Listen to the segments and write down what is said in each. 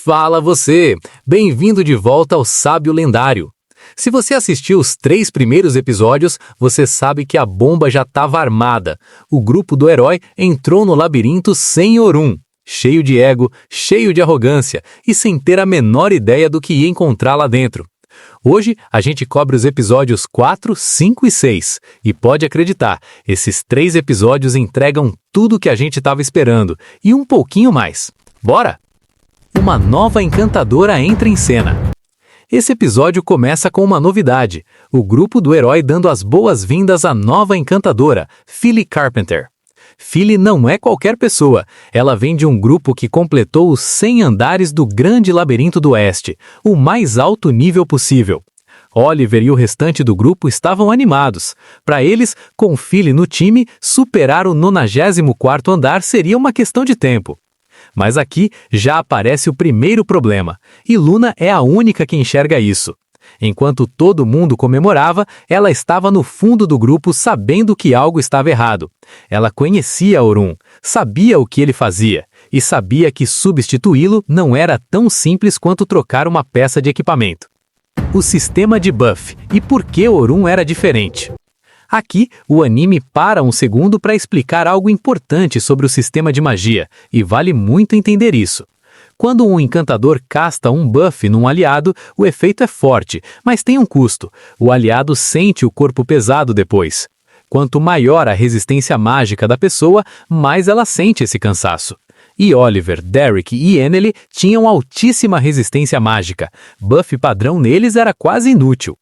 Fala você! Bem-vindo de volta ao Sábio Lendário. Se você assistiu os 3 primeiros episódios, você sabe que a bomba já estava armada. O grupo do herói entrou no labirinto sem Orun, cheio de ego, cheio de arrogância e sem ter a menor ideia do que ia encontrar lá dentro. Hoje a gente cobre os episódios 4, 5 e 6. E pode acreditar, esses 3 episódios entregam tudo o que a gente estava esperando e um pouquinho mais. Bora? Uma nova encantadora entra em cena. Esse episódio começa com uma novidade, o grupo do herói dando as boas-vindas à nova encantadora, Phylly Carpenter. Phylly não é qualquer pessoa, ela vem de um grupo que completou os 100 andares do Grande Labirinto do Oeste, o mais alto nível possível. Oliver e o restante do grupo estavam animados. Para eles, com Phylly no time, superar o 94º andar seria uma questão de tempo. Mas aqui já aparece o primeiro problema, e Luna é a única que enxerga isso. Enquanto todo mundo comemorava, ela estava no fundo do grupo sabendo que algo estava errado. Ela conhecia Orun, sabia o que ele fazia, e sabia que substituí-lo não era tão simples quanto trocar uma peça de equipamento. O sistema de buff e por que Orun era diferente. Aqui, o anime para um segundo para explicar algo importante sobre o sistema de magia, e vale muito entender isso. Quando um encantador casta um buff num aliado, o efeito é forte, mas tem um custo. O aliado sente o corpo pesado depois. Quanto maior a resistência mágica da pessoa, mais ela sente esse cansaço. E Oliver, Derek e Eneli tinham altíssima resistência mágica. Buff padrão neles era quase inútil.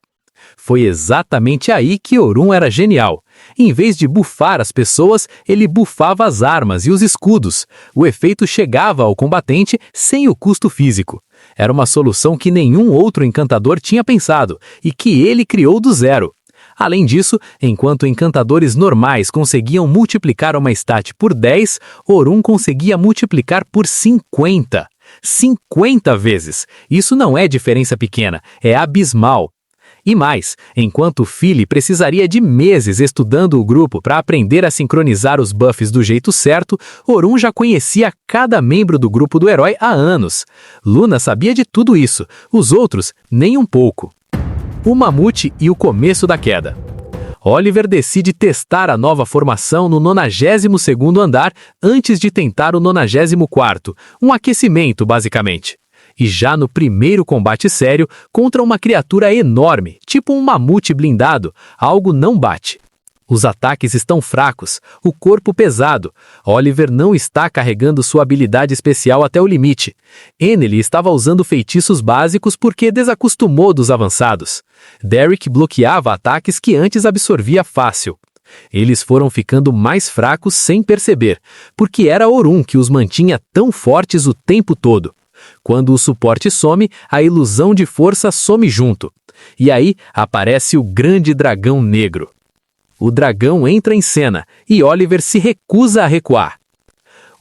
Foi exatamente aí que Orun era genial. Em vez de bufar as pessoas, ele bufava as armas e os escudos. O efeito chegava ao combatente sem o custo físico. Era uma solução que nenhum outro encantador tinha pensado e que ele criou do zero. Além disso, enquanto encantadores normais conseguiam multiplicar uma stat por 10, Orun conseguia multiplicar por 50. 50 vezes! Isso não é diferença pequena, é abismal. E mais, enquanto Phylly precisaria de meses estudando o grupo para aprender a sincronizar os buffs do jeito certo, Orun já conhecia cada membro do grupo do herói há anos. Luna sabia de tudo isso, os outros nem um pouco. O mamute e o começo da queda. Oliver decide testar a nova formação no 92º andar antes de tentar o 94º, um aquecimento basicamente. E já no primeiro combate sério, contra uma criatura enorme, tipo um mamute blindado, algo não bate. Os ataques estão fracos, o corpo pesado. Oliver não está carregando sua habilidade especial até o limite. Eneli estava usando feitiços básicos porque desacostumou dos avançados. Derek bloqueava ataques que antes absorvia fácil. Eles foram ficando mais fracos sem perceber, porque era Orun que os mantinha tão fortes o tempo todo. Quando o suporte some, a ilusão de força some junto. E aí aparece o grande dragão negro. O dragão entra em cena e Oliver se recusa a recuar.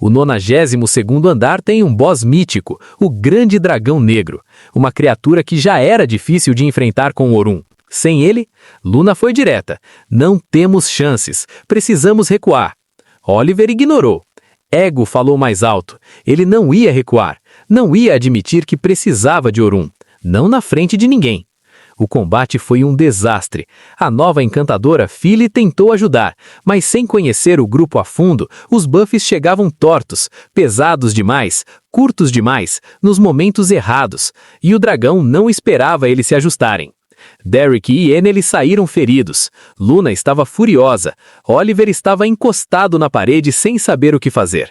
O 92º andar tem um boss mítico, o grande dragão negro, uma criatura que já era difícil de enfrentar com Orun. Sem ele, Luna foi direta. Não temos chances, precisamos recuar. Oliver ignorou. Ego falou mais alto. Ele não ia recuar. Não ia admitir que precisava de Orun. Não na frente de ninguém. O combate foi um desastre. A nova encantadora Phylly tentou ajudar, mas sem conhecer o grupo a fundo, os buffs chegavam tortos, pesados demais, curtos demais, nos momentos errados, e o dragão não esperava eles se ajustarem. Derek e Eneli saíram feridos. Luna estava furiosa. Oliver estava encostado na parede sem saber o que fazer.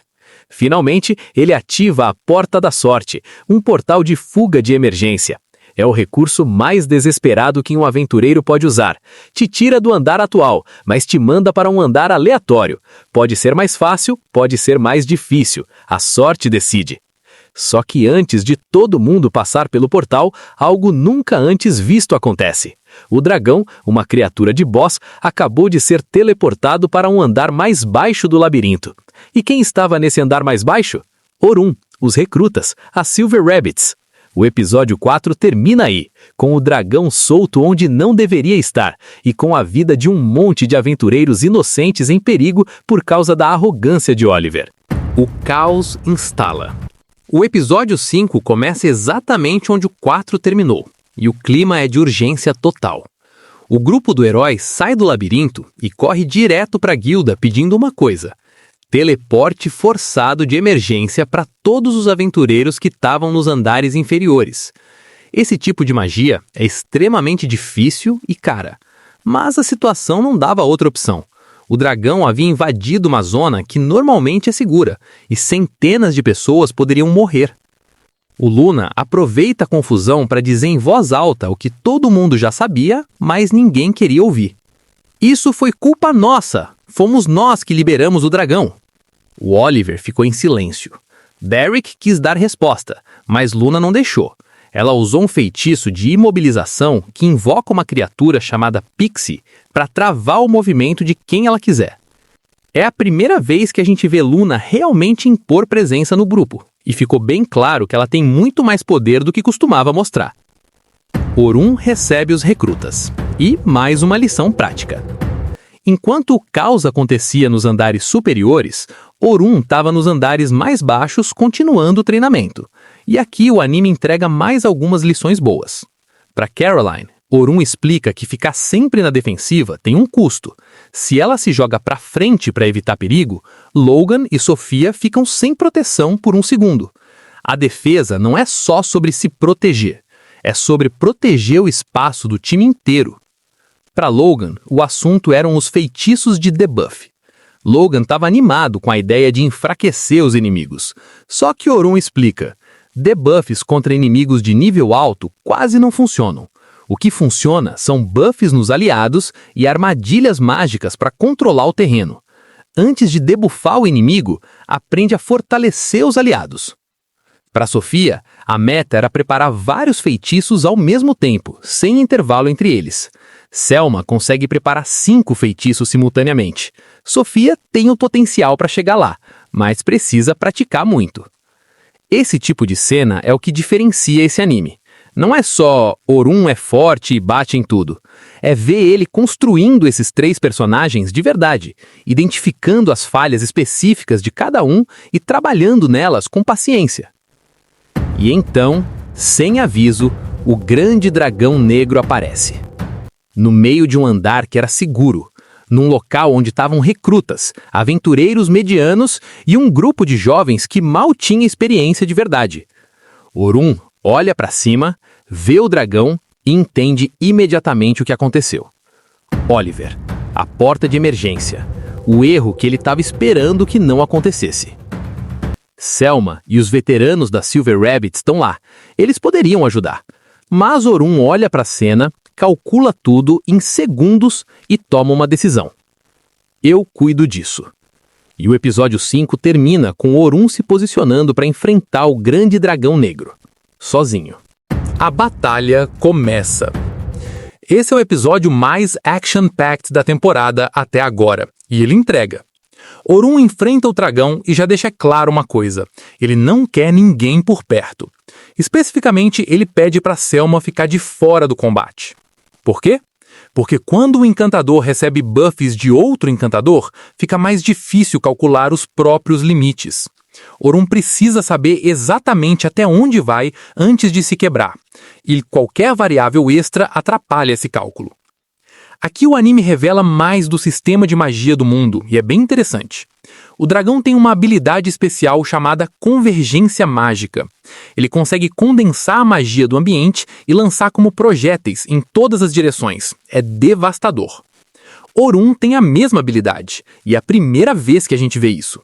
Finalmente, ele ativa a Porta da Sorte, um portal de fuga de emergência. É o recurso mais desesperado que um aventureiro pode usar. Te tira do andar atual, mas te manda para um andar aleatório. Pode ser mais fácil, pode ser mais difícil. A sorte decide. Só que antes de todo mundo passar pelo portal, algo nunca antes visto acontece. O dragão, uma criatura de boss, acabou de ser teleportado para um andar mais baixo do labirinto. E quem estava nesse andar mais baixo? Orun, os recrutas, as Silver Rabbits. O episódio 4 termina aí, com o dragão solto onde não deveria estar e com a vida de um monte de aventureiros inocentes em perigo por causa da arrogância de Oliver. O caos instala. O episódio 5 começa exatamente onde o 4 terminou, e o clima é de urgência total. O grupo do herói sai do labirinto e corre direto para a guilda pedindo uma coisa: teleporte forçado de emergência para todos os aventureiros que estavam nos andares inferiores. Esse tipo de magia é extremamente difícil e cara, mas a situação não dava outra opção. O dragão havia invadido uma zona que normalmente é segura, e centenas de pessoas poderiam morrer. O Luna aproveita a confusão para dizer em voz alta o que todo mundo já sabia, mas ninguém queria ouvir. Isso foi culpa nossa! Fomos nós que liberamos o dragão! O Oliver ficou em silêncio. Derek quis dar resposta, mas Luna não deixou. Ela usou um feitiço de imobilização que invoca uma criatura chamada Pixie para travar o movimento de quem ela quiser. É a primeira vez que a gente vê Luna realmente impor presença no grupo, e ficou bem claro que ela tem muito mais poder do que costumava mostrar. Orun recebe os recrutas. E mais uma lição prática. Enquanto o caos acontecia nos andares superiores, Orun estava nos andares mais baixos continuando o treinamento. E aqui o anime entrega mais algumas lições boas. Para Caroline, Orun explica que ficar sempre na defensiva tem um custo. Se ela se joga para frente para evitar perigo, Logan e Sofia ficam sem proteção por um segundo. A defesa não é só sobre se proteger, é sobre proteger o espaço do time inteiro. Para Logan, o assunto eram os feitiços de debuff. Logan estava animado com a ideia de enfraquecer os inimigos. Só que Orun explica: debuffs contra inimigos de nível alto quase não funcionam. O que funciona são buffs nos aliados e armadilhas mágicas para controlar o terreno. Antes de debuffar o inimigo, aprende a fortalecer os aliados. Para Sofia, a meta era preparar vários feitiços ao mesmo tempo, sem intervalo entre eles. Selma consegue preparar 5 feitiços simultaneamente. Sofia tem o potencial para chegar lá, mas precisa praticar muito. Esse tipo de cena é o que diferencia esse anime. Não é só Orun é forte e bate em tudo. É ver ele construindo esses 3 personagens de verdade, identificando as falhas específicas de cada um e trabalhando nelas com paciência. E então, sem aviso, o grande dragão negro aparece. No meio de um andar que era seguro, num local onde estavam recrutas, aventureiros medianos e um grupo de jovens que mal tinha experiência de verdade. Orun olha para cima, vê o dragão e entende imediatamente o que aconteceu. Oliver, a porta de emergência, o erro que ele estava esperando que não acontecesse. Selma e os veteranos da Silver Rabbit estão lá. Eles poderiam ajudar. Mas Orun olha para a cena, calcula tudo em segundos e toma uma decisão. Eu cuido disso. E o episódio 5 termina com Orun se posicionando para enfrentar o grande dragão negro, sozinho. A batalha começa. Esse é o episódio mais action-packed da temporada até agora, e ele entrega. Orun enfrenta o dragão e já deixa claro uma coisa: ele não quer ninguém por perto. Especificamente, ele pede para Selma ficar de fora do combate. Por quê? Porque quando o encantador recebe buffs de outro encantador, fica mais difícil calcular os próprios limites. Orun precisa saber exatamente até onde vai antes de se quebrar, e qualquer variável extra atrapalha esse cálculo. Aqui o anime revela mais do sistema de magia do mundo, e é bem interessante. O dragão tem uma habilidade especial chamada convergência mágica. Ele consegue condensar a magia do ambiente e lançar como projéteis em todas as direções. É devastador. Orun tem a mesma habilidade, e é a primeira vez que a gente vê isso.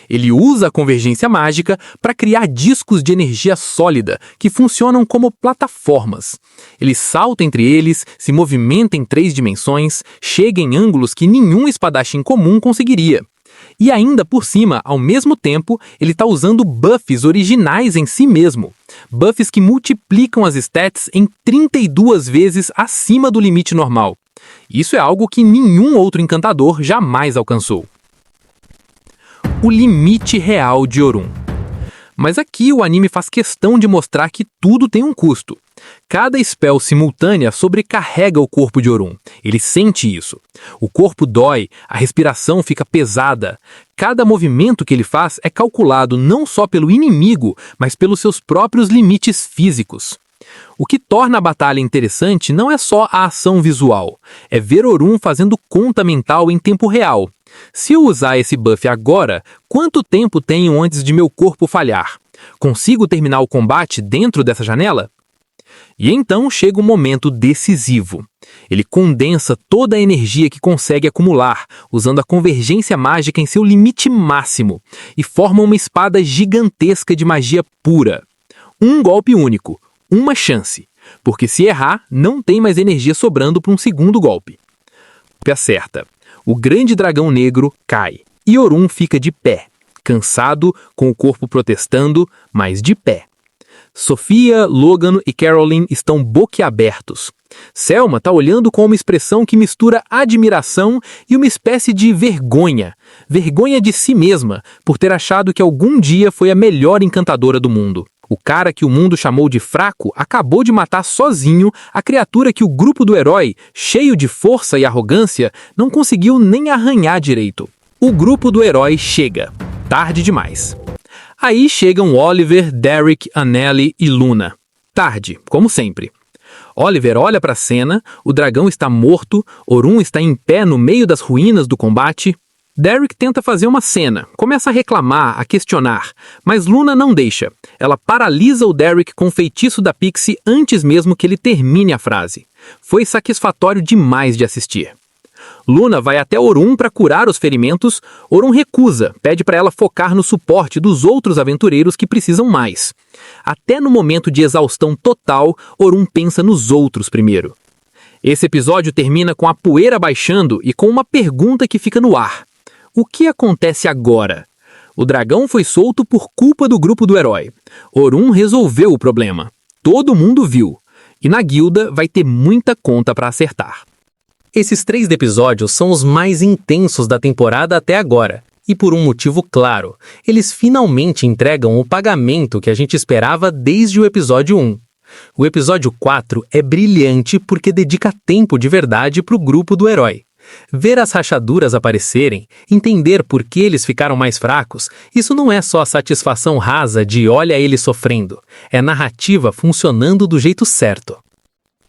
Ele usa a convergência mágica para criar discos de energia sólida que funcionam como plataformas. Ele salta entre eles, se movimenta em 3 dimensões, chega em ângulos que nenhum espadachim comum conseguiria. E ainda por cima, ao mesmo tempo, ele está usando buffs originais em si mesmo. Buffs que multiplicam as stats em 32 vezes acima do limite normal. Isso é algo que nenhum outro encantador jamais alcançou. O limite real de Orun. Mas aqui o anime faz questão de mostrar que tudo tem um custo. Cada spell simultânea sobrecarrega o corpo de Orun. Ele sente isso. O corpo dói, a respiração fica pesada. Cada movimento que ele faz é calculado não só pelo inimigo, mas pelos seus próprios limites físicos. O que torna a batalha interessante não é só a ação visual, é ver Orun fazendo conta mental em tempo real. Se eu usar esse buff agora, quanto tempo tenho antes de meu corpo falhar? Consigo terminar o combate dentro dessa janela? E então chega o momento decisivo. Ele condensa toda a energia que consegue acumular, usando a convergência mágica em seu limite máximo, e forma uma espada gigantesca de magia pura. Um golpe único, uma chance, porque se errar, não tem mais energia sobrando para um segundo golpe. Acerta. O grande dragão negro cai, e Orun fica de pé, cansado, com o corpo protestando, mas de pé. Sofia, Logan e Caroline estão boquiabertos. Selma está olhando com uma expressão que mistura admiração e uma espécie de vergonha. Vergonha de si mesma, por ter achado que algum dia foi a melhor encantadora do mundo. O cara que o mundo chamou de fraco acabou de matar sozinho a criatura que o grupo do herói, cheio de força e arrogância, não conseguiu nem arranhar direito. O grupo do herói chega. Tarde demais. Aí chegam Oliver, Derek, Anneli e Luna. Tarde, como sempre. Oliver olha para a cena, o dragão está morto, Orun está em pé no meio das ruínas do combate. Derek tenta fazer uma cena, começa a reclamar, a questionar, mas Luna não deixa. Ela paralisa o Derek com o feitiço da Pixie antes mesmo que ele termine a frase. Foi satisfatório demais de assistir. Luna vai até Orun para curar os ferimentos. Orun recusa, pede para ela focar no suporte dos outros aventureiros que precisam mais. Até no momento de exaustão total, Orun pensa nos outros primeiro. Esse episódio termina com a poeira baixando e com uma pergunta que fica no ar. O que acontece agora? O dragão foi solto por culpa do grupo do herói. Orun resolveu o problema. Todo mundo viu. E na guilda vai ter muita conta para acertar. Esses 3 episódios são os mais intensos da temporada até agora. E por um motivo claro. Eles finalmente entregam o pagamento que a gente esperava desde o episódio 1. O episódio 4 é brilhante porque dedica tempo de verdade para o grupo do herói. Ver as rachaduras aparecerem, entender por que eles ficaram mais fracos, isso não é só a satisfação rasa de olha ele sofrendo, é narrativa funcionando do jeito certo.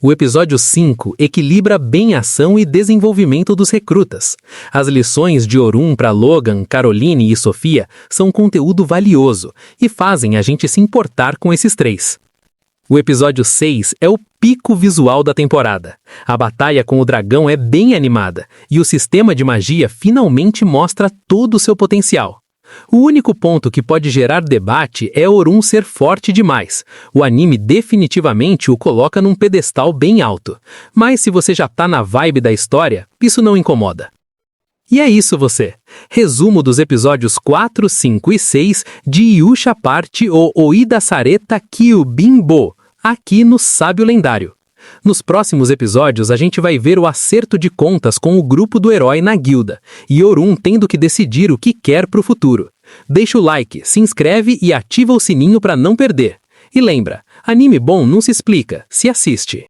O episódio 5 equilibra bem a ação e desenvolvimento dos recrutas. As lições de Orun para Logan, Caroline e Sofia são conteúdo valioso e fazem a gente se importar com esses 3. O episódio 6 é o pico visual da temporada. A batalha com o dragão é bem animada, e o sistema de magia finalmente mostra todo o seu potencial. O único ponto que pode gerar debate é Orun ser forte demais. O anime definitivamente o coloca num pedestal bem alto. Mas se você já tá na vibe da história, isso não incomoda. E é isso você. Resumo dos episódios 4, 5 e 6 de Yusha Party ou Oida Sareta Kyubimbo, aqui no Sábio Lendário. Nos próximos episódios a gente vai ver o acerto de contas com o grupo do herói na guilda, e Orun tendo que decidir o que quer pro futuro. Deixa o like, se inscreve e ativa o sininho para não perder. E lembra, anime bom não se explica, se assiste.